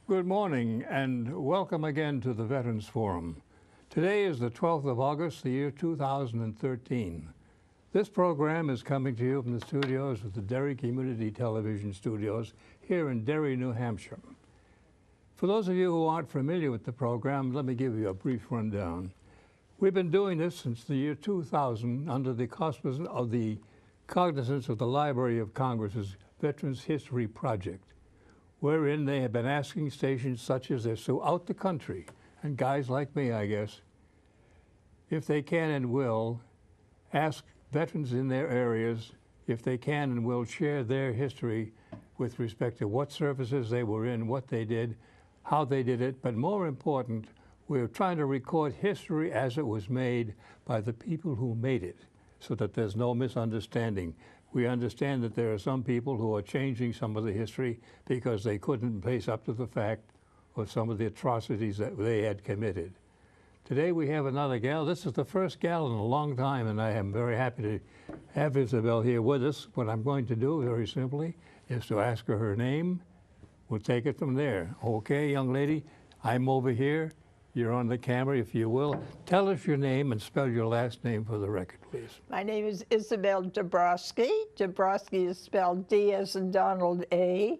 Good morning and welcome again to the Veterans Forum. Today is the 12th of August, the year 2013. This program is coming to you from the studios of the Derry Community Television Studios here in Derry, New Hampshire. For those of you who aren't familiar with the program, let me give you a brief rundown. We've been doing this since the year 2000 under the auspices of the cognizance of the Library of Congress's Veterans History Project, wherein they have been asking stations such as this throughout the country, and guys like me, I guess, if they can and will, ask veterans in their areas if they can and will share their history with respect to what services they were in, what they did, how they did it, but more important, we're trying to record history as it was made by the people who made it, so that there's no misunderstanding. We understand that there are some people who are changing some of the history because they couldn't face up to the fact of some of the atrocities that they had committed. Today we have another gal. This is the first gal in a long time, and I am very happy to have Isabel here with us. What I'm going to do, very simply, is to ask her her name. We'll take it from there. Okay, young lady, I'm over here. You're on the camera, if you will. Tell us your name and spell your last name for the record, please. My name is Isabel Dabrowski. Dabrowski is spelled D as in Donald A,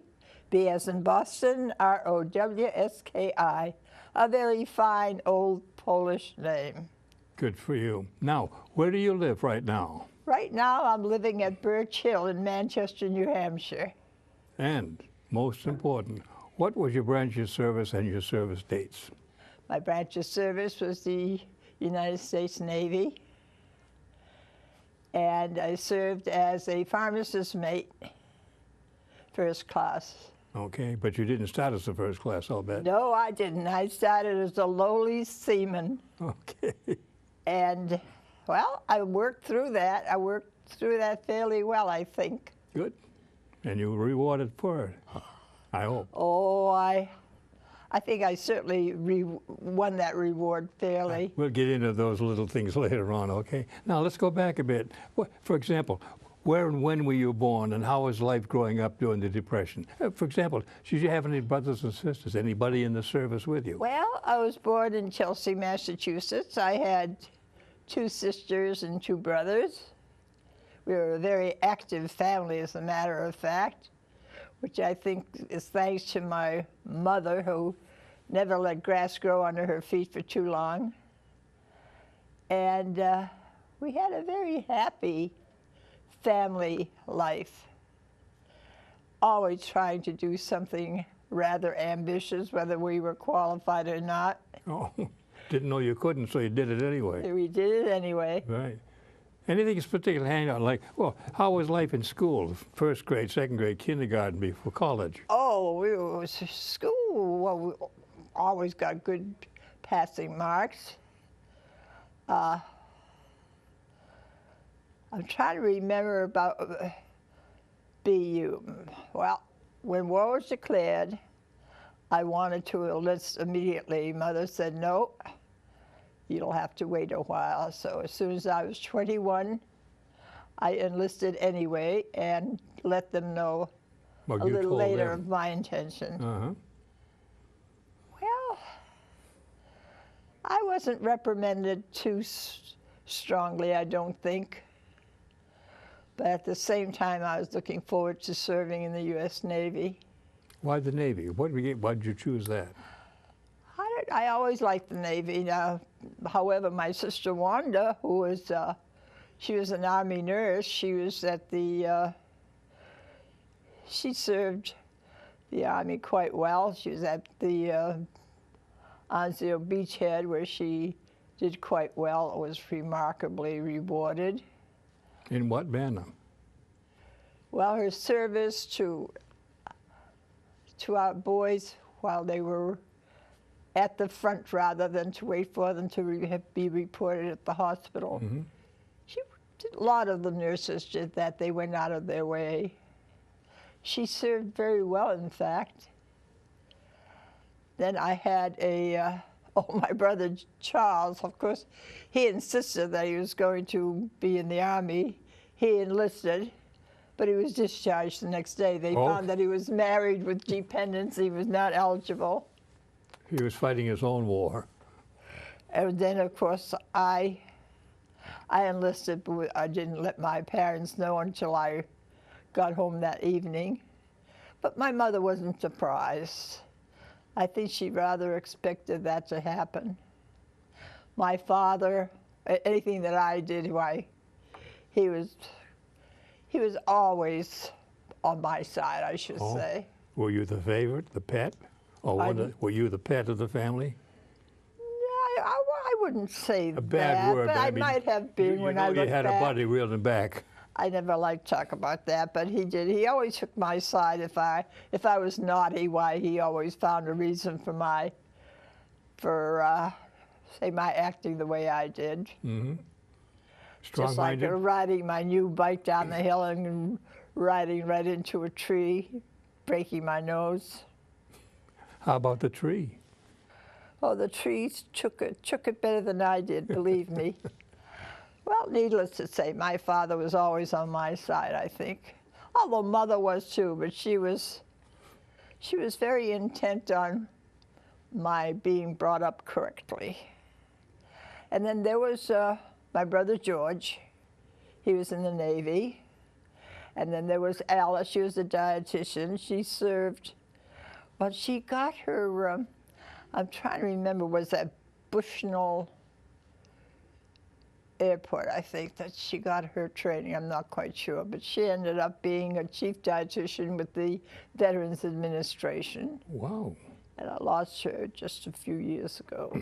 B as in Boston, R-O-W-S-K-I. A very fine old Polish name. Good for you. Now, where do you live right now? Right now I'm living at Birch Hill in Manchester, New Hampshire. And, most important, what was your branch of service and your service dates? My branch of service was the United States Navy, and I served as a pharmacist mate, first class. Okay, but you didn't start as a first class, I'll bet. No, I didn't. I started as a lowly seaman. Okay. And, well, I worked through that. I worked through that fairly well, I think. Good. And you were rewarded for it, I hope. Oh, I think I certainly won that reward fairly. We'll get into those little things later on, okay? Now, let's go back a bit. For example, where and when were you born, and how was life growing up during the Depression? For example, did you have any brothers and sisters, anybody in the service with you? Well, I was born in Chelsea, Massachusetts. I had 2 sisters and 2 brothers. We were a very active family, as a matter of fact, which I think is thanks to my mother, who never let grass grow under her feet for too long. And we had a very happy family life, always trying to do something rather ambitious, whether we were qualified or not. Oh, didn't know you couldn't, so you did it anyway. We did it anyway. Right. Anything is particularly hanging out, like, well, how was life in school? First grade, second grade, kindergarten, before college? Oh, we were school. Well, we always got good passing marks. I'm trying to remember about BU. Well, when war was declared, I wanted to enlist immediately. Mother said, no. You'll have to wait a while. So as soon as I was 21, I enlisted anyway and let them know a little later of my intention. Well, I wasn't reprimanded too strongly, I don't think. But at the same time, I was looking forward to serving in the U.S. Navy. Why the Navy? Why did you choose that? I always liked the Navy. Now, however, my sister Wanda, who was, she was an Army nurse. She was at the, she served the Army quite well. She was at the Onslow Beachhead, where she did quite well. It was remarkably rewarded. In what manner? Well, her service to our boys while they were at the front, rather than to wait for them to be reported at the hospital. Mm-hmm. A lot of the nurses did that. They went out of their way. She served very well, in fact. Then I had my brother Charles, of course, he insisted that he was going to be in the Army. He enlisted, but he was discharged the next day. They found that he was married with dependents. He was not eligible. He was fighting his own war. And then, of course, I enlisted, but I didn't let my parents know until I got home that evening. But my mother wasn't surprised. I think she rather expected that to happen. My father, anything that I did, he was always on my side, I should say. Were you the favorite, the pet? Or were you the pet of the family? I wouldn't say a bad word, but I mean, might have been when I look back. You had a buddy reeling back. I never liked to talk about that, but he did. He always took my side. If I was naughty, why, he always found a reason for my acting the way I did. Mm-hmm. Just like riding my new bike down the hill and riding right into a tree, breaking my nose. How about the tree? Oh, the trees took it better than I did, believe me. Well, needless to say, my father was always on my side, I think. Although Mother was too, but she was very intent on my being brought up correctly. And then there was my brother George. He was in the Navy. And then there was Alice. She was a dietitian. She served, well, she got her, I'm trying to remember, was that Bushnell Airport, I think, that she got her training. I'm not quite sure. But she ended up being a chief dietitian with the Veterans Administration. Wow. And I lost her just a few years ago.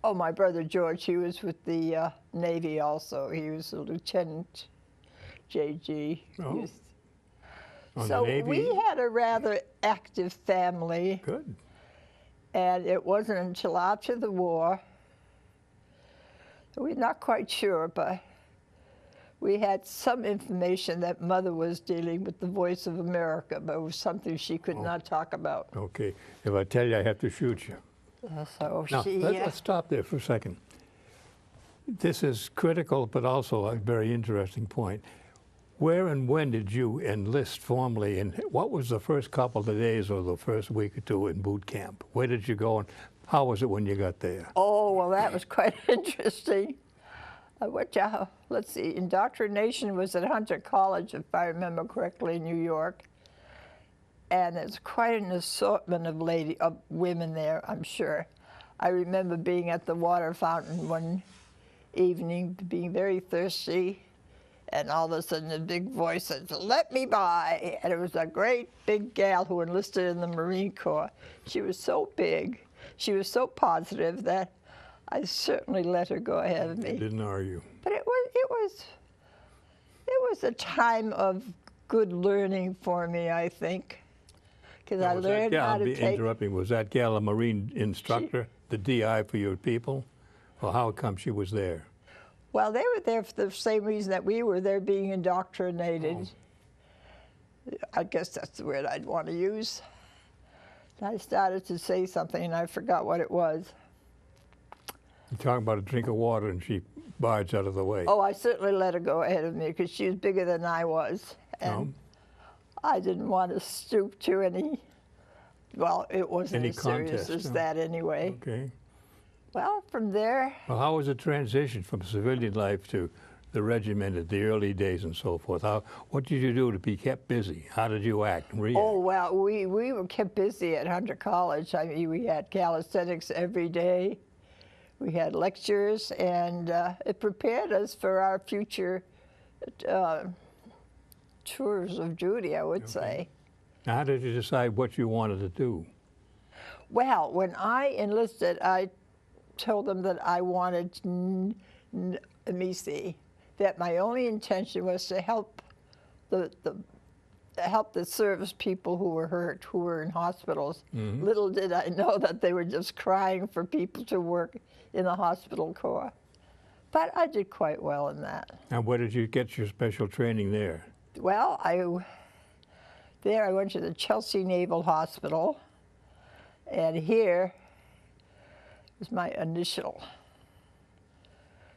Oh, my brother George, he was with the Navy also. He was a lieutenant, JG. Oh. So we had a rather active family. Good. And it wasn't until after the war, we're not quite sure, but we had some information that Mother was dealing with the Voice of America, but it was something she could not talk about. Okay. If I tell you, I have to shoot you. So now, let's stop there for a second. This is critical, but also a very interesting point. Where and when did you enlist formally, and what was the first couple of days or the first week or two in boot camp? Where did you go, and how was it when you got there? Oh, well, that was quite interesting. I went to, let's see, indoctrination was at Hunter College, if I remember correctly, in New York. And there's quite an assortment of women there, I'm sure. I remember being at the water fountain one evening, being very thirsty, and all of a sudden a big voice said, "Let me by." And it was a great big gal who enlisted in the Marine Corps. She was so big, she was so positive that I certainly let her go ahead of me. Didn't argue. But it was a time of good learning for me, I think. Because I learned how to take... Interrupting, was that gal a Marine instructor, the DI for your people? Or how come she was there? Well, they were there for the same reason that we were there, being indoctrinated. Oh. I guess that's the word I'd want to use. I started to say something, and I forgot what it was. You're talking about a drink of water, and she barged out of the way. Oh, I certainly let her go ahead of me, because she was bigger than I was. And I didn't want to stoop to any, well, it wasn't as serious as that anyway. Okay. Well, from there... Well, how was the transition from civilian life to the regiment at the early days and so forth? What did you do to be kept busy? How did you act and react? Oh, well, we were kept busy at Hunter College. I mean, we had calisthenics every day. We had lectures, and it prepared us for our future tours of duty, I would say. Now, how did you decide what you wanted to do? Well, when I enlisted, I told them that I wanted, let me see, that my only intention was to help the service people who were hurt, who were in hospitals. Mm-hmm. Little did I know that they were just crying for people to work in the hospital corps. But I did quite well in that. Now, where did you get your special training there? Well, I went to the Chelsea Naval Hospital, and here was my initial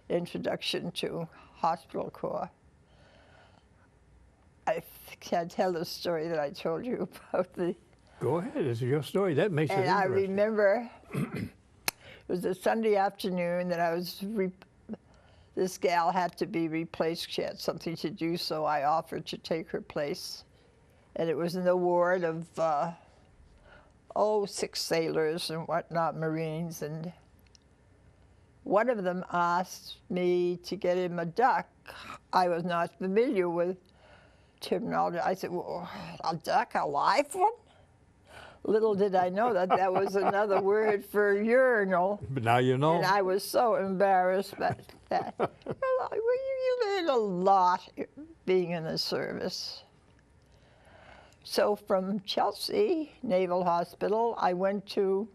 introduction to hospital corps. can tell the story that I told you about the. Go ahead. This is your story. That makes it And I interesting. remember it was a Sunday afternoon that I was. This gal had to be replaced. She had something to do, so I offered to take her place. And it was in the ward of 6 sailors and whatnot, Marines, and one of them asked me to get him a duck. I was not familiar with terminology. I said, well, a duck, a live one? Little did I know that that was another word for urinal. But now you know. And I was so embarrassed by that. You learn a lot being in the service. So from Chelsea Naval Hospital, I went to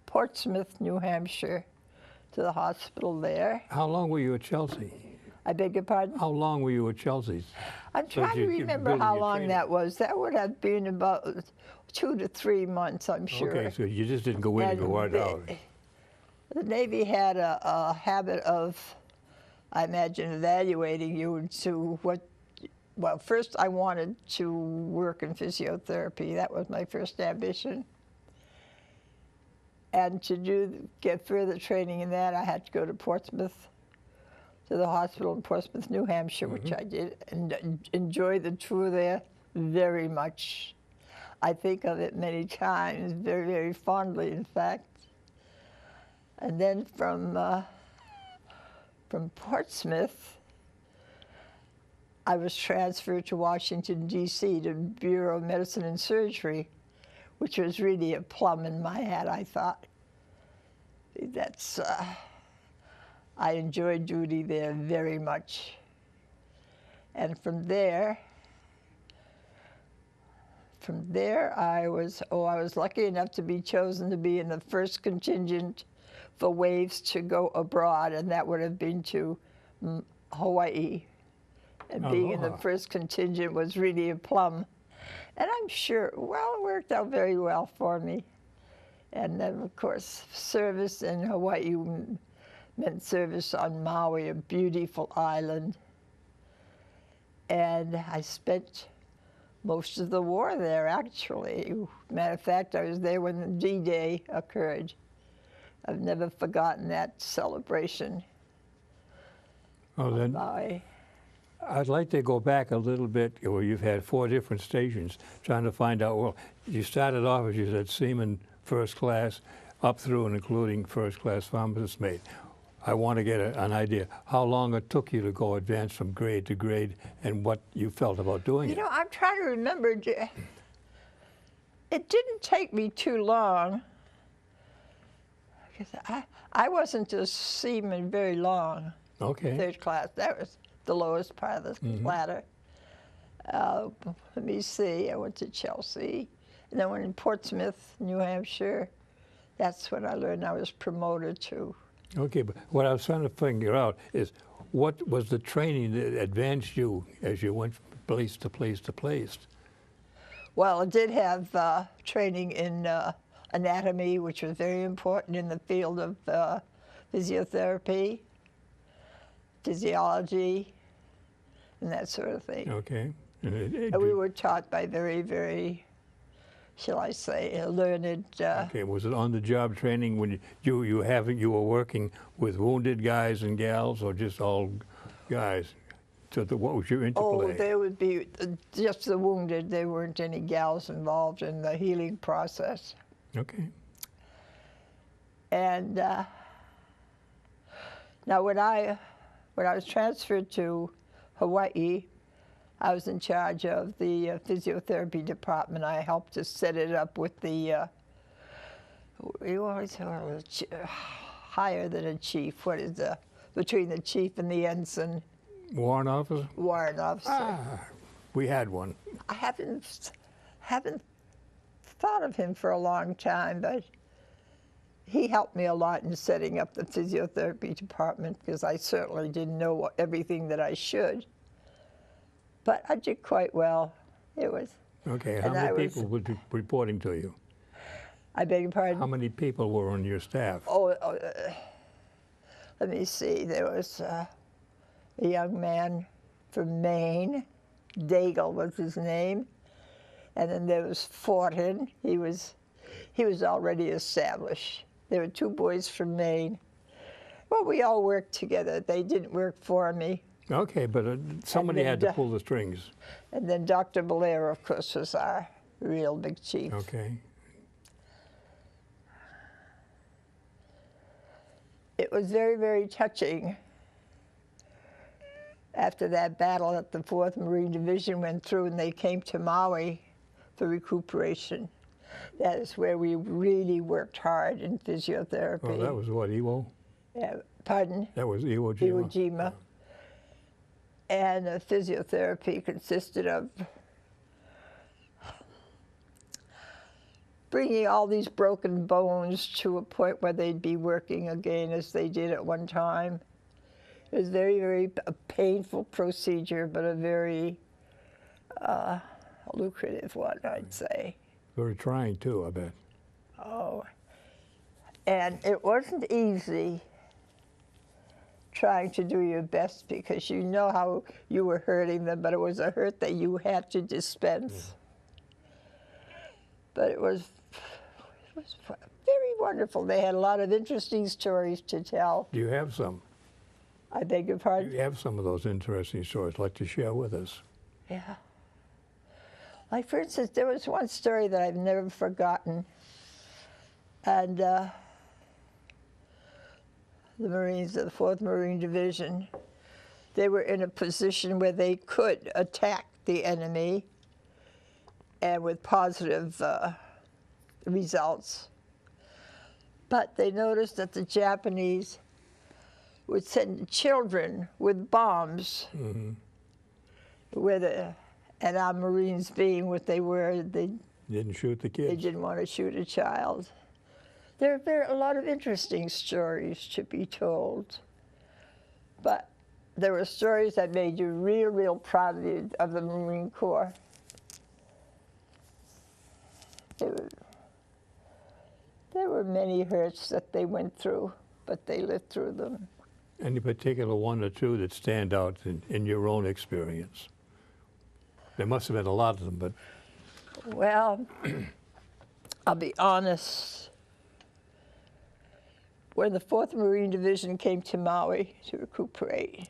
Portsmouth, New Hampshire, to the hospital there. How long were you at Chelsea? I beg your pardon? How long were you at Chelsea? I'm trying to remember how long that was. That would have been about 2 to 3 months, I'm sure. Okay, so you just didn't go in and go right out. The Navy had a habit of, I imagine, evaluating you to what. Well, first I wanted to work in physiotherapy. That was my first ambition. And to get further training in that, I had to go to Portsmouth, to the hospital in Portsmouth, New Hampshire, which I did, and enjoyed the tour there very much. I think of it many times, very, very fondly, in fact. And then from Portsmouth, I was transferred to Washington, D.C., to Bureau of Medicine and Surgery, which was really a plum in my hat, I thought. I enjoyed duty there very much. And from there I was lucky enough to be chosen to be in the first contingent for waves to go abroad, and that would have been to Hawaii. And being in the first contingent was really a plum. And I'm sure, well, it worked out very well for me. And then, of course, service in Hawaii meant service on Maui, a beautiful island. And I spent most of the war there, actually. Matter of fact, I was there when D-Day occurred. I've never forgotten that celebration. Oh, then Maui. I'd like to go back a little bit, where you've had 4 different stations, trying to find out, well, you started off, as you said, seaman first class, up through and including first class pharmacist mate. I want to get an idea how long it took you to go advance from grade to grade and what you felt about doing it. You know, I'm trying to remember. It didn't take me too long, because I wasn't a seaman very long. Okay. 3rd class. That was the lowest part of the ladder. Let me see. I went to Chelsea, and then went in Portsmouth, New Hampshire. That's when I learned I was promoted to. Okay, but what I was trying to figure out is what was the training that advanced you as you went from place to place to place? Well, I did have training in anatomy, which was very important in the field of physiotherapy, physiology, and that sort of thing. Okay. And we were taught by very, very, shall I say, learned. Okay, was it on-the-job training when you were working with wounded guys and gals, or just all guys? So what was your interplay? Oh, there would be just the wounded. There weren't any gals involved in the healing process. Okay. And now when I was transferred to Hawaii, I was in charge of the physiotherapy department. I helped to set it up with the, you always higher than a chief. What is between the chief and the ensign? Warrant officer? Warrant officer. Ah, we had one. I haven't thought of him for a long time, but he helped me a lot in setting up the physiotherapy department, because I certainly didn't know everything that I should. But I did quite well. It was. Okay, how many people were reporting to you? I beg your pardon? How many people were on your staff? Let me see. There was a young man from Maine, Daigle was his name. And then there was Fortin. He was already established. There were 2 boys from Maine. Well, we all worked together. They didn't work for me. Okay, but somebody had to pull the strings. And then Dr. Belair, of course, was our real big chief. Okay. It was very, very touching after that battle that the 4th Marine Division went through and they came to Maui for recuperation. That is where we really worked hard in physiotherapy. Oh, that was what, Iwo? Yeah, pardon? That was Iwo Jima? Iwo Jima. And physiotherapy consisted of bringing all these broken bones to a point where they'd be working again as they did at one time. It was very, very a painful procedure, but a very lucrative one, I'd say. Very trying too, I bet. Oh, and it wasn't easy trying to do your best because you know how you were hurting them, but it was a hurt that you had to dispense. But it was very wonderful. They had a lot of interesting stories to tell. Do you have some? I beg your pardon? Do you have some of those interesting stories like to share with us? Yeah. Like, for instance, there was one story that I've never forgotten. And the Marines of the 4th Marine Division, they were in a position where they could attack the enemy and with positive results. But they noticed that the Japanese would send children with bombs, and our Marines being what they were, they didn't shoot the kids. They didn't want to shoot a child. There are a lot of interesting stories to be told, but there were stories that made you real, real proud of the Marine Corps. There were many hurts that they went through, but they lived through them. Any particular one or two that stand out in your own experience? There must have been a lot of them, but... Well, I'll be honest. When the 4th Marine Division came to Maui to recuperate,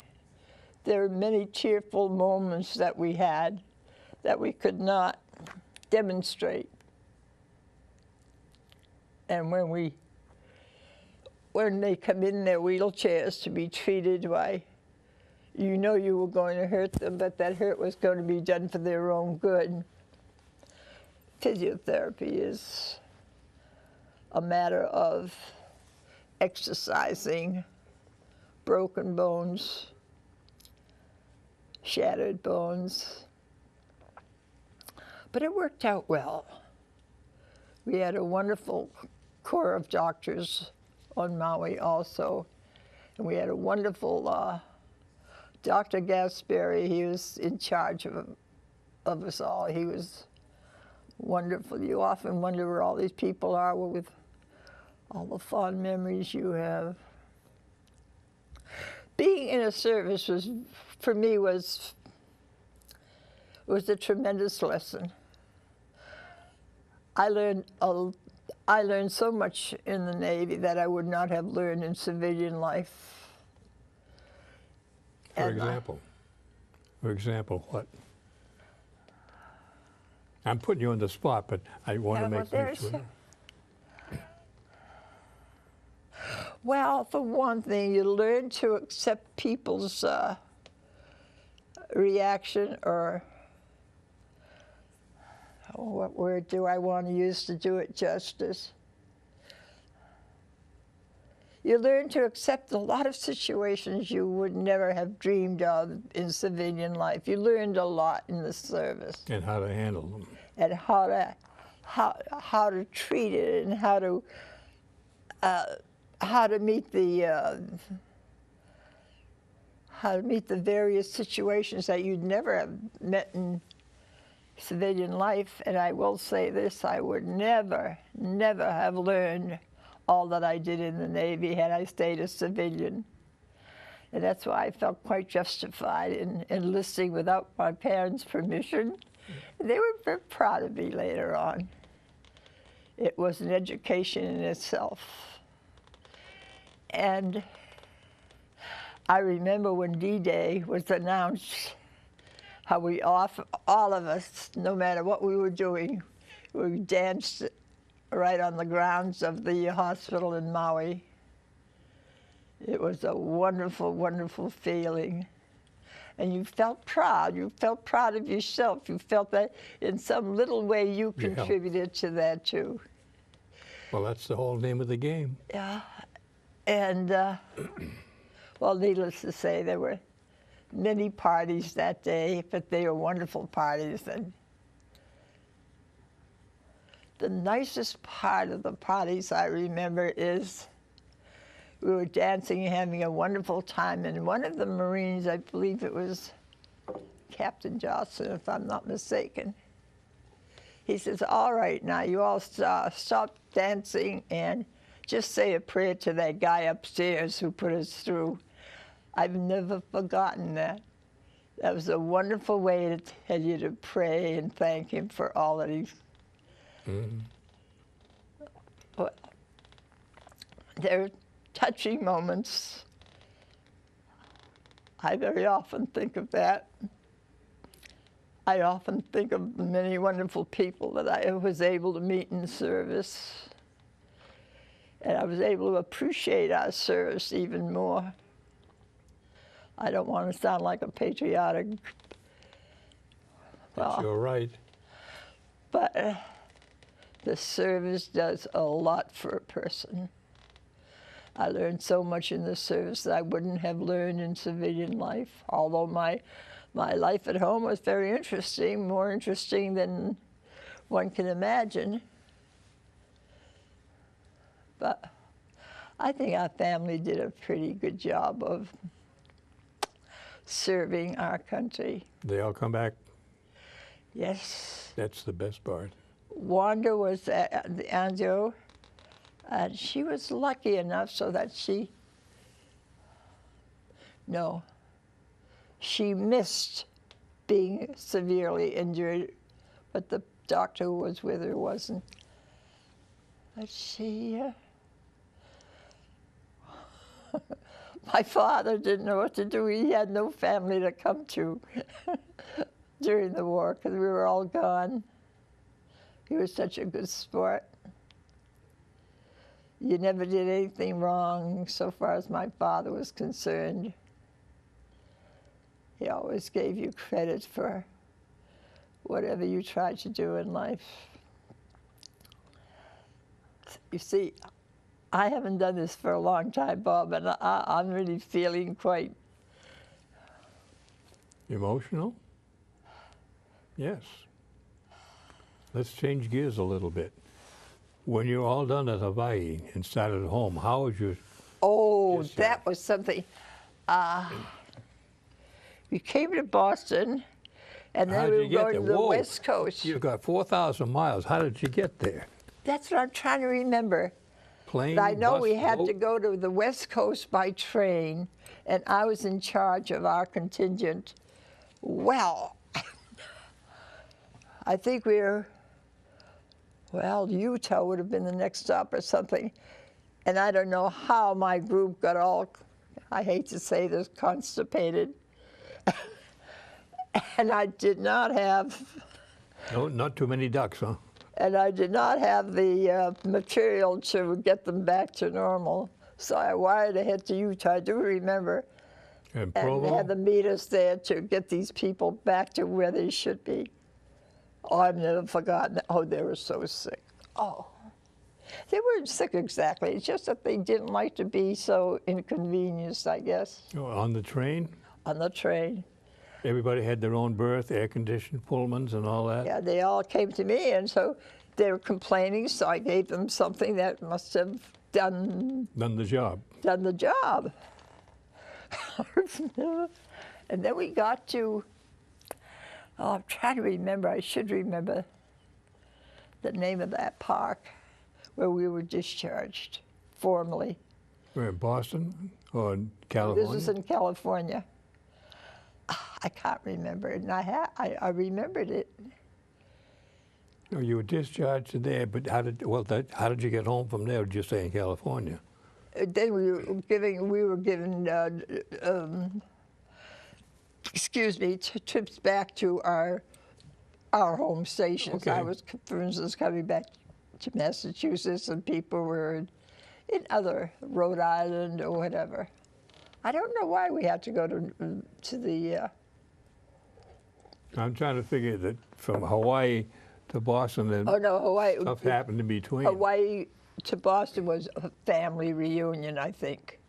there were many tearful moments that we had that we could not demonstrate. And when they come in their wheelchairs to be treated, why, you know you were going to hurt them, but that hurt was going to be done for their own good. Physiotherapy is a matter of exercising broken bones, shattered bones. But it worked out well. We had a wonderful corps of doctors on Maui also, and we had a wonderful Dr. Gasperi. He was in charge of us all. He was wonderful. You often wonder where all these people are with all the fond memories you have. Being in a service was, for me, was a tremendous lesson. I learned so much in the Navy that I would not have learned in civilian life. For example, what? I'm putting you on the spot, but I want to make sure. Well, for one thing, you learn to accept people's reaction, or what word do I want to use to do it justice? You learn to accept a lot of situations you would never have dreamed of in civilian life. You learned a lot in the service. And how to handle them. And how to treat it, and how to meet the various situations that you'd never have met in civilian life. And I will say this, I would never have learned all that I did in the Navy had I stayed a civilian. And that's why I felt quite justified in enlisting without my parents' permission. They were very proud of me later on. It was an education in itself. And I remember when D-Day was announced, how we all of us, no matter what we were doing, we danced right on the grounds of the hospital in Maui. It was a wonderful, wonderful feeling. And you felt proud. You felt proud of yourself. You felt that in some little way you contributed to that too. Well, that's the whole name of the game. Yeah. And, well, needless to say, there were many parties that day, but they were wonderful parties. And the nicest part of the parties I remember is we were dancing and having a wonderful time, and one of the Marines, I believe it was Captain Johnson, if I'm not mistaken, he says, all right, now you all stop dancing and just say a prayer to that guy upstairs who put us through. I've never forgotten that. That was a wonderful way to tell you to pray and thank him for all that he's... Well, there are touching moments. I very often think of that. I often think of the many wonderful people that I was able to meet in service. And I was able to appreciate our service even more. I don't want to sound like a patriotic. Well, you're right. But the service does a lot for a person. I learned so much in the service that I wouldn't have learned in civilian life, although my life at home was very interesting, more interesting than one can imagine. But I think our family did a pretty good job of serving our country. They all come back? Yes. That's the best part. Wanda was at the Anjo, and she was lucky enough so that she missed being severely injured, but the doctor who was with her wasn't. But she, my father didn't know what to do. He had no family to come to during the war because we were all gone. He was such a good sport. You never did anything wrong so far as my father was concerned. He always gave you credit for whatever you tried to do in life. You see, I haven't done this for a long time, Bob, and I'm really feeling quite... Emotional? Yes. Let's change gears a little bit. When you're all done at Hawaii and started at home, how was your... Oh, that was something. We came to Boston, and then we were going to the West Coast. You've got 4,000 miles. How did you get there? That's what I'm trying to remember. Plane, but I know bus, we had boat? to go to the West Coast by train, and I was in charge of our contingent. Well, I think Utah would have been the next stop or something. And I don't know how my group got all, I hate to say this, constipated. And I did not have... No, not too many ducks, huh? And I did not have the material to get them back to normal. So I wired ahead to Utah, I do remember. And they had to meet us there to get these people back to where they should be. Oh, I've never forgotten. Oh, they were so sick. Oh. They weren't sick exactly. It's just that they didn't like to be so inconvenienced, I guess. Oh, on the train? On the train. Everybody had their own berth, air-conditioned Pullmans and all that? Yeah, they all came to me, and so they were complaining, so I gave them something that must have done the job. Done the job. And then we got to, oh, I'm trying to remember, I should remember the name of that park where we were discharged formally. We're in Boston? Or in California? This is in California. I can't remember it, and I remembered it. No, you were discharged there, but how did you get home from there? Did you stay in California? Then we were given excuse me, trips back to our home stations. Okay. I was, for instance, coming back to Massachusetts, and people were in other Rhode Island or whatever. I don't know why we had to go to the. I'm trying to figure that from Hawaii to Boston, then Oh no, Hawaii. stuff happened in between. Hawaii to Boston was a family reunion, I think.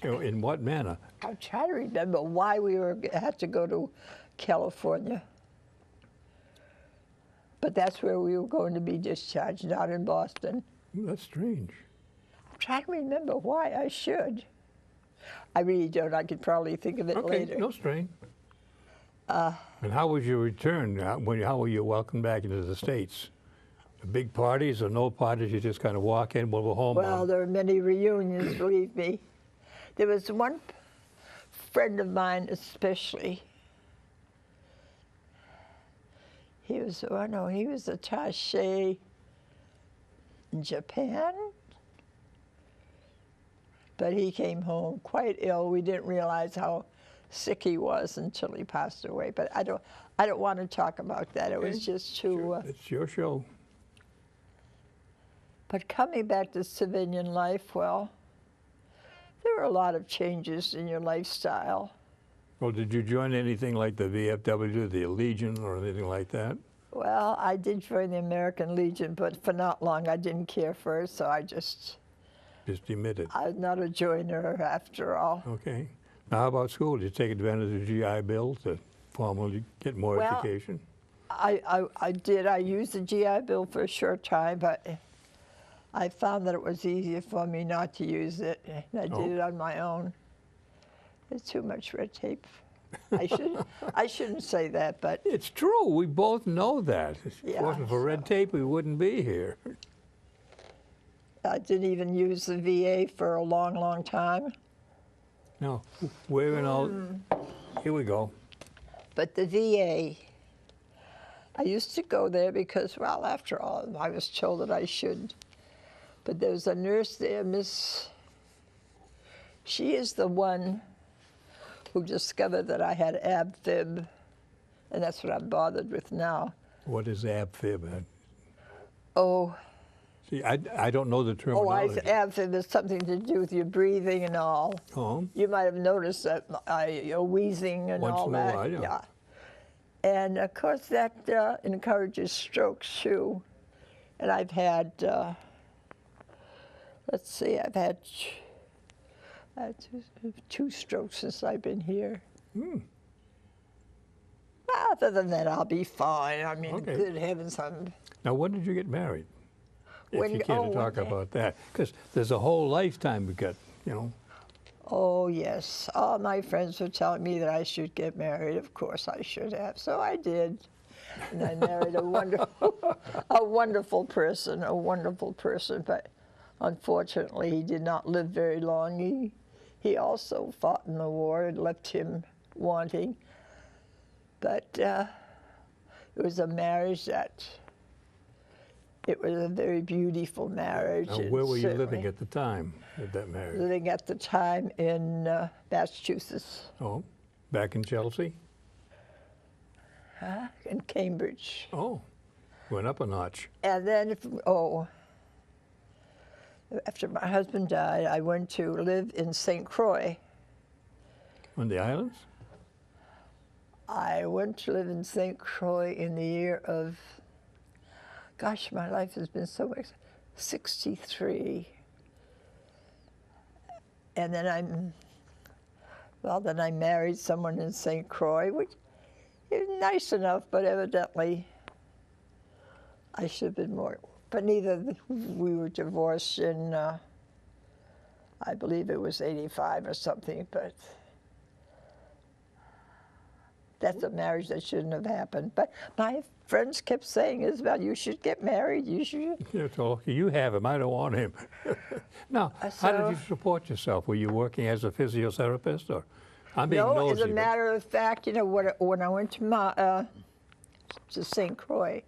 In what manner? I'm trying to remember why we had to go to California. But that's where we were going to be discharged, not in Boston. That's strange. I'm trying to remember why. I should. I really don't. I could probably think of it Okay, later. no strain. And how was your return? How were you welcomed back into the States? Big parties or no parties? You just kind of walk in, we're home. Well, there were many reunions, believe me. There was one friend of mine especially. He was attaché in Japan, but he came home quite ill. We didn't realize how sick he was until he passed away. But I don't want to talk about that. It was just too. It's your show. But coming back to civilian life, well, there were a lot of changes in your lifestyle. Well, did you join anything like the VFW, the Legion, or anything like that? Well, I did join the American Legion, but for not long. I didn't care for it, so I just emitted. I'm not a joiner after all. Okay. Now, how about school? Did you take advantage of the GI Bill to formally get more education? I did. I used the GI Bill for a short time, but I found that it was easier for me not to use it, and I did it on my own. There's too much red tape. I shouldn't say that, but it's true. We both know that. If it Yeah, wasn't for red tape, we wouldn't be here. I didn't even use the VA for a long, long time. No, we're in all. Here we go. But the VA, I used to go there because, well, after all, I was told that I should. But there was a nurse there, she is the one who discovered that I had ABFib, and that's what I'm bothered with now. What is ABFib? Oh. See, I don't know the terminology. ABFib is something to do with your breathing and all. Oh. You might have noticed that you're wheezing and all that. Once in a while, yeah. And of course that encourages strokes too. And I've had, let's see, I've had two strokes since I've been here. Other than that, I'll be fine. I mean, Okay. good heavens, Now, when did you get married? When- If you care to talk about that. Because there's a whole lifetime we got, you know. Oh, yes. All my friends were telling me that I should get married. Of course I should have. So I did. And I married a wonderful person. But unfortunately, he did not live very long. He also fought in the war. It left him wanting. But it was a marriage it was a very beautiful marriage. Now, where were you living at the time of that marriage? Living at the time in Massachusetts. Oh, back in Chelsea? In Cambridge. Oh, went up a notch. And then, after my husband died, I went to live in St. Croix. On the islands? I went to live in St. Croix in the year of, gosh, my life has been so much, 63. And then I married someone in St. Croix, which is nice enough, but evidently I should have been more. But we were divorced in, I believe it was 85 or something, but that's a marriage that shouldn't have happened. But my friends kept saying, Isabel, you should get married. You should. You're so lucky you have him. I don't want him. Now, how did you support yourself? Were you working as a physiotherapist, or? I'm being No, nosy, as a matter of fact, you know, when I went to St. Croix,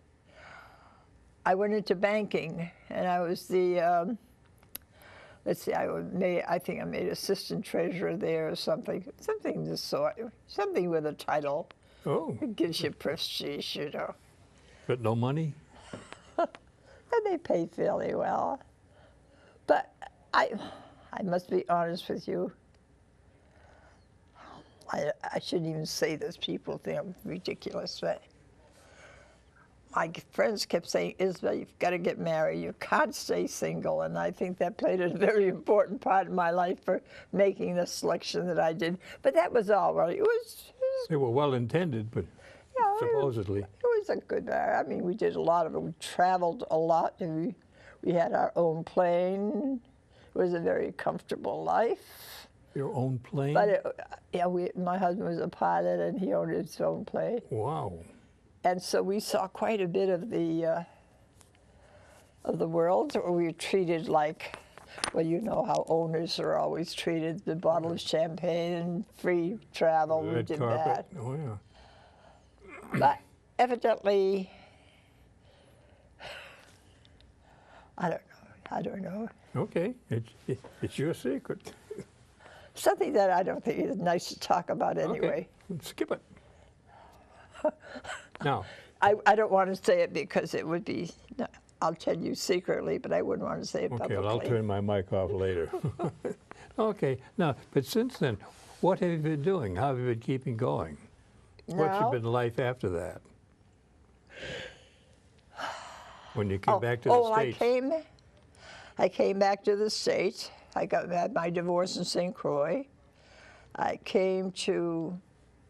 I went into banking, and I was the, let's see, I think I made assistant treasurer there or something of the sort, something with a title. Oh. It gives you prestige, you know. But no money? And they paid fairly well. But I must be honest with you. I shouldn't even say this. People think I'm ridiculous, but my friends kept saying, Isabel, you've got to get married. You can't stay single. And I think that played a very important part in my life for making the selection that I did. But that was all right. They were well intended, but yeah, supposedly. It was a good, I mean, we did a lot of it. We traveled a lot. And we had our own plane. It was a very comfortable life. Your own plane? But yeah, my husband was a pilot, and he owned his own plane. Wow. And so we saw quite a bit of the world. We were treated like, well, you know how owners are always treated. The bottle of champagne and free travel. We did carpet. that. Oh yeah. But evidently, I don't know. Okay, it's your secret. Something that I don't think is nice to talk about anyway. Okay. Skip it. Now. I don't want to say it because it would be, I'll tell you secretly, but I wouldn't want to say it publicly. Okay, well, I'll turn my mic off later. Okay, now, but since then, what have you been doing? How have you been keeping going? What's been life after that? When you came back to the States? I came back to the States. I had my divorce in St. Croix. I came to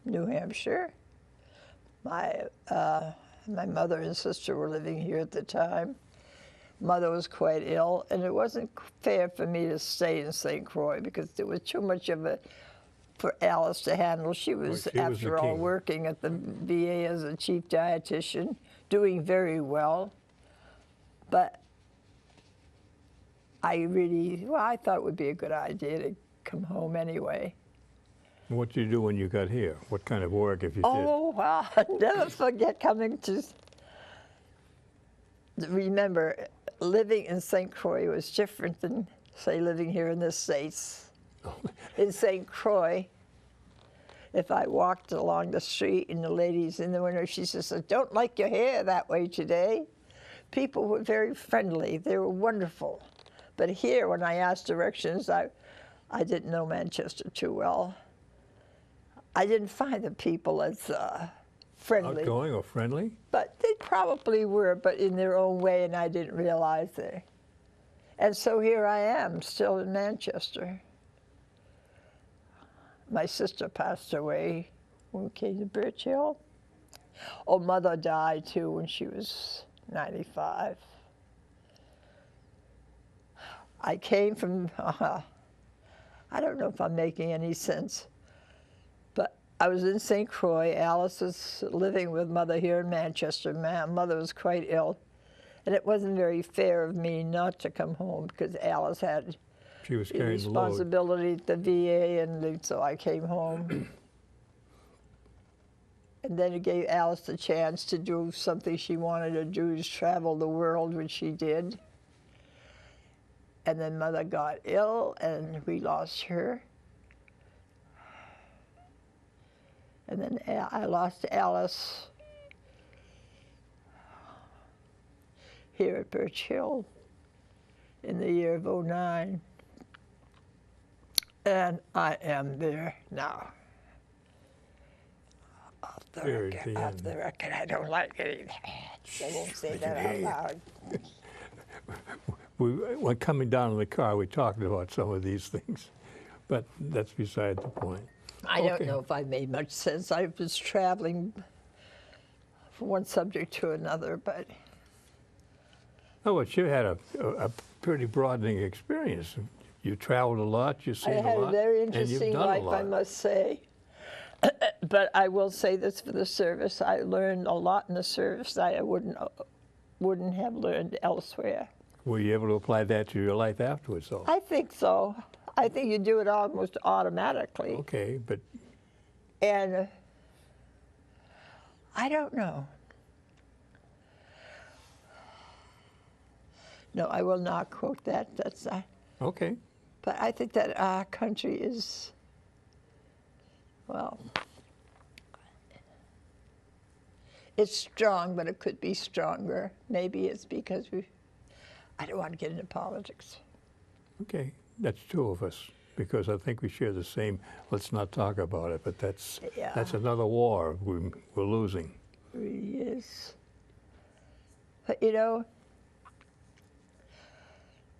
New Hampshire. My mother and sister were living here at the time. Mother was quite ill, and it wasn't fair for me to stay in St. Croix because there was too much of it for Alice to handle. She was, after all, working at the VA as a chief dietitian, doing very well. But I thought it would be a good idea to come home anyway. What did you do when you got here? What kind of work, if you did? Oh, well, I'll never forget coming to... Remember, living in St. Croix was different than, say, living here in the States. In St. Croix, if I walked along the street and the ladies in the window, she says, I don't like your hair that way today. People were very friendly. They were wonderful. But here, when I asked directions, I didn't know Manchester too well. I didn't find the people as friendly. Outgoing or friendly? But they probably were, but in their own way, and I didn't realize it. And so here I am, still in Manchester. My sister passed away when we came to Birch Hill. Oh, Mother died, too, when she was 95. I came from, I don't know if I'm making any sense. I was in St. Croix. Alice was living with Mother here in Manchester. Mother was quite ill. And it wasn't very fair of me not to come home because Alice had the responsibility at the VA, and so I came home. And then it gave Alice the chance to do something she wanted to do, is travel the world, which she did. And then Mother got ill, and we lost her. And then I lost Alice here at Birch Hill in the year of '09. And I am there now. Off the record, I don't like it. I won't say that out loud. When coming down in the car, we talked about some of these things, but that's beside the point. I don't know if I made much sense. I was traveling from one subject to another, but... Oh, but you had a pretty broadening experience. You traveled a lot, you've seen a lot, I had a very interesting life, I must say. But I will say this for the service. I learned a lot in the service that I wouldn't have learned elsewhere. Were you able to apply that to your life afterwards, though? I think so. I think you do it almost automatically. Okay, but And I don't know. No, I will not quote that. That's not. okay. But I think that our country is, well, it's strong, but it could be stronger. Maybe it's because I don't want to get into politics. Okay, that's two of us, because I think we share the same, let's not talk about it, but that's another war we're losing. It really is. But you know,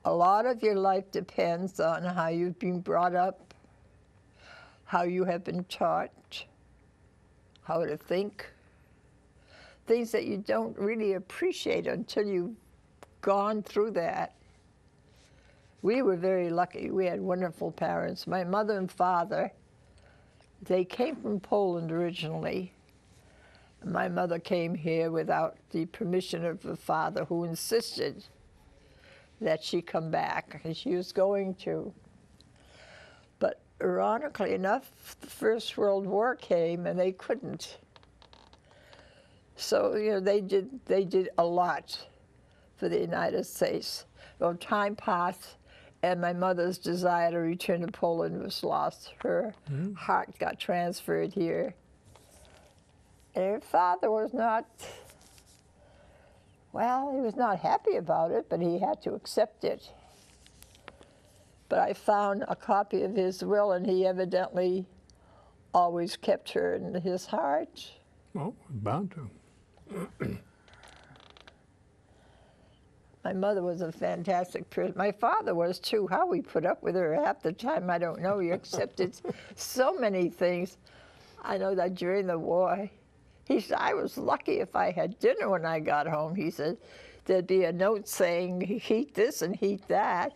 a lot of your life depends on how you've been brought up, how you have been taught, how to think, things that you don't really appreciate until you've gone through that. We were very lucky. We had wonderful parents. My mother and father, they came from Poland originally. My mother came here without the permission of the father, who insisted that she come back, and she was going to. But ironically enough, the First World War came and they couldn't. So, you know, they did a lot for the United States. Well, time passed, and my mother's desire to return to Poland was lost. Her heart got transferred here. And her father was not, well, he was not happy about it, but he had to accept it. But I found a copy of his will, and he evidently always kept her in his heart. Well, bound to. My mother was a fantastic person. My father was too. How we put up with her half the time, I don't know. He accepted so many things. I know that during the war, he said, I was lucky if I had dinner when I got home. He said, there'd be a note saying, heat this and heat that.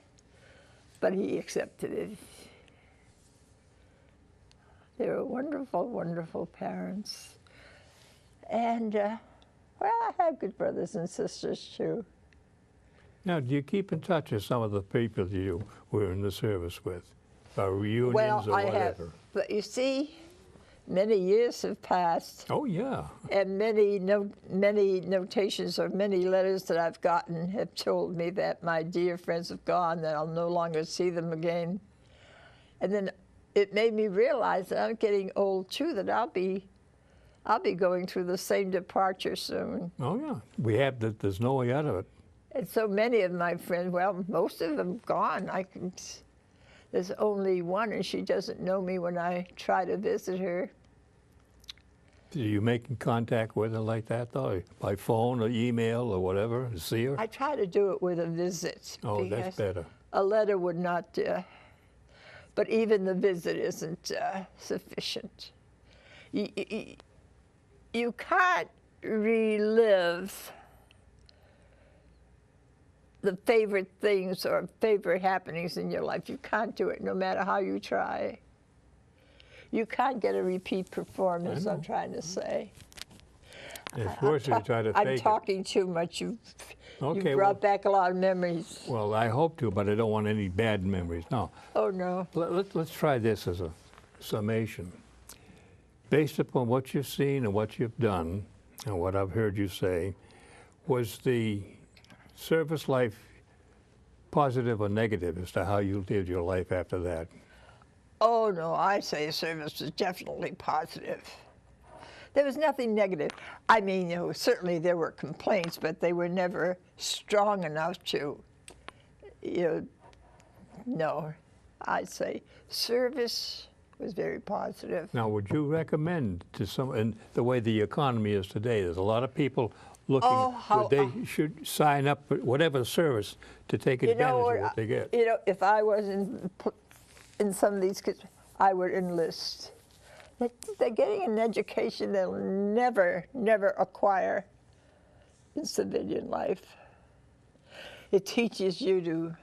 But he accepted it. They were wonderful, wonderful parents. And, well, I had good brothers and sisters, too. Now, do you keep in touch with some of the people you were in the service with? Reunions Well, or whatever? Have, but you see, many years have passed. Oh, yeah. And many notations or many letters that I've gotten have told me that my dear friends have gone, that I'll no longer see them again. And then it made me realize that I'm getting old, too, that I'll be going through the same departure soon. Oh, yeah. We have that. There's no way out of it. And so many of my friends, well, most of them gone. There's only one, and she doesn't know me when I try to visit her. Do you make contact with her like that, though? By phone or email or whatever, to see her? I try to do it with a visit. Oh, that's better. A letter would not, but even the visit isn't sufficient. You can't relive the favorite things or favorite happenings in your life. You can't do it no matter how you try. You can't get a repeat performance, I'm trying to say. It's worse if you try to fake it. I'm talking too much. You brought back a lot of memories. Well, I hope to, but I don't want any bad memories. No. Oh, no. Let's try this as a summation. Based upon what you've seen and what you've done and what I've heard you say, was the service life positive or negative as to how you lived your life after that? Oh, no, I say service was definitely positive. There was nothing negative. I mean, certainly there were complaints, but they were never strong enough to, no, I'd say service was very positive. Now, would you recommend to some, and the way the economy is today, there's a lot of people looking, they should sign up for whatever service to take advantage of what they get. If I was in some of these kids, I would enlist. They're getting an education they'll never acquire in civilian life. It teaches you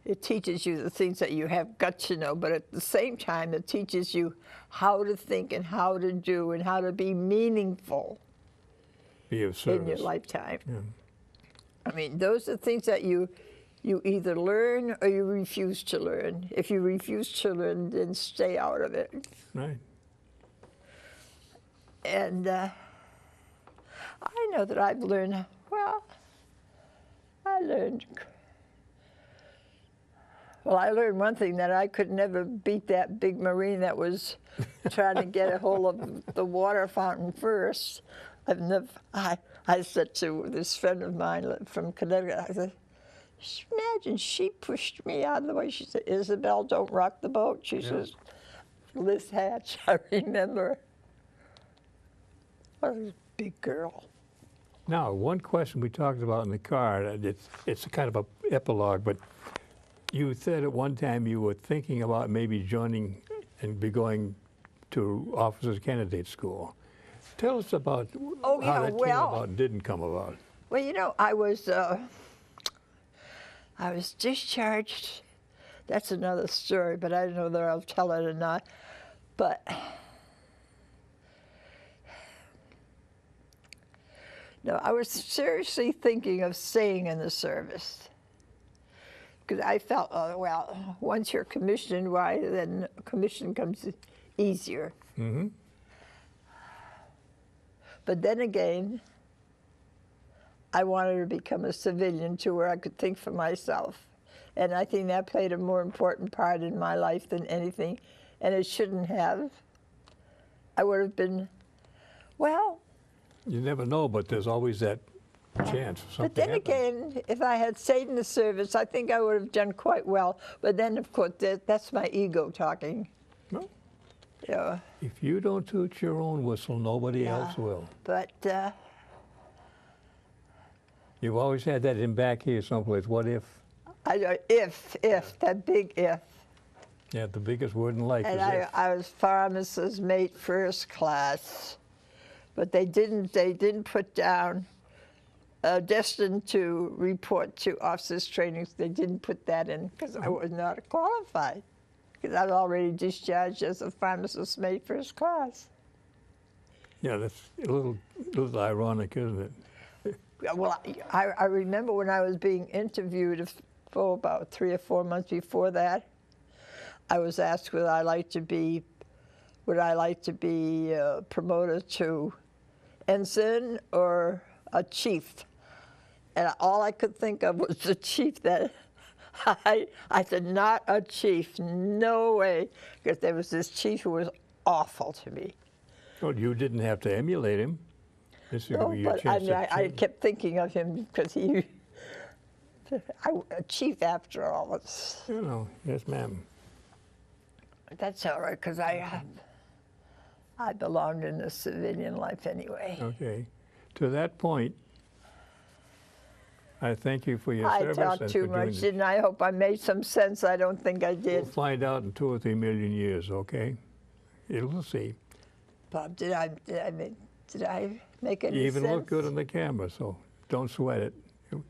it teaches you the things that you have got to know, but at the same time, it teaches you how to think and how to do and how to be meaningful Be of service. in your lifetime. Yeah. I mean, those are things that you either learn or you refuse to learn. If you refuse to learn, then stay out of it. Right. And I know that I've learned, well, I learned one thing, that I could never beat that big Marine that was trying to get a hold of the water fountain first. I said to this friend of mine from Connecticut, I said, imagine she pushed me out of the way. She said, Isabel, don't rock the boat. She says, Liz Hatch, I remember. What a big girl. Now, one question we talked about in the car, and it's a kind of a epilogue, but you said at one time you were thinking about maybe joining and be going to officers candidate school. Tell us about how that came about and didn't come about. Well, you know, I was discharged. That's another story, but I don't know whether I'll tell it or not. But no, I was seriously thinking of staying in the service. Because I felt, well, once you're commissioned, why, then commission comes easier. Mm-hmm. But then again, I wanted to become a civilian to where I could think for myself. And I think that played a more important part in my life than anything. And it shouldn't have. I would have been, well. You never know, but there's always that chance of something But then happening. again, if I had stayed in the service, I think I would have done quite well. But then, of course, that's my ego talking. No. Yeah. If you don't toot your own whistle, nobody else will. But You've always had that in back here someplace. What if? If, that big if. Yeah, the biggest word in life And is if. I was pharmacist mate first class, but they didn't put down destined to report to officers trainings. They didn't put that in because I was not qualified, because I was already discharged as a pharmacist mate first class. Yeah, that's a little ironic, isn't it? Well, I remember when I was being interviewed for about 3 or 4 months before that, I was asked would I like to be promoted to ensign or a chief, and all I could think of was the chief. That I said, not a chief, no way, because there was this chief who was awful to me. Well, you didn't have to emulate him. This is No, your but chance to I change. kept thinking of him because a chief after all. It's, You know, yes, ma'am. that's all right, because I belonged in the civilian life anyway. Okay. To that point, I thank you for your I service. talked and too for doing much, this. didn't I? I hope I made some sense. I don't think I We'll did. find out in 2 or 3 million years, okay? We'll see. Bob, did I make any You even sense? look good on the camera, so don't sweat it.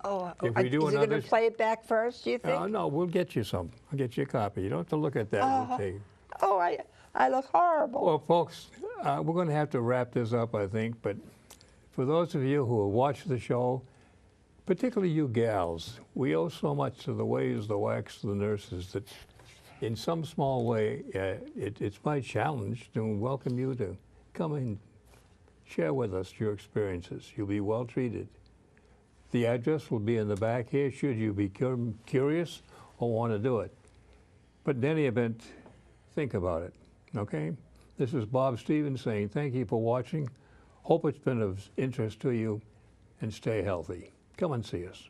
Oh, If we do is it going another- to play it back first, do you think? No, we'll get you some. I'll get you a copy. You don't have to look at that. We'll take. Oh, I look horrible. Well, folks, we're going to have to wrap this up, I think. But for those of you who have watched the show, particularly you gals, we owe so much to the ways, the wax, the nurses that in some small way, it's my challenge to welcome you to come and share with us your experiences. You'll be well treated. The address will be in the back here should you be curious or want to do it. But in any event, think about it, okay? This is Bob Stevens saying thank you for watching. Hope it's been of interest to you, and stay healthy. Come and see us.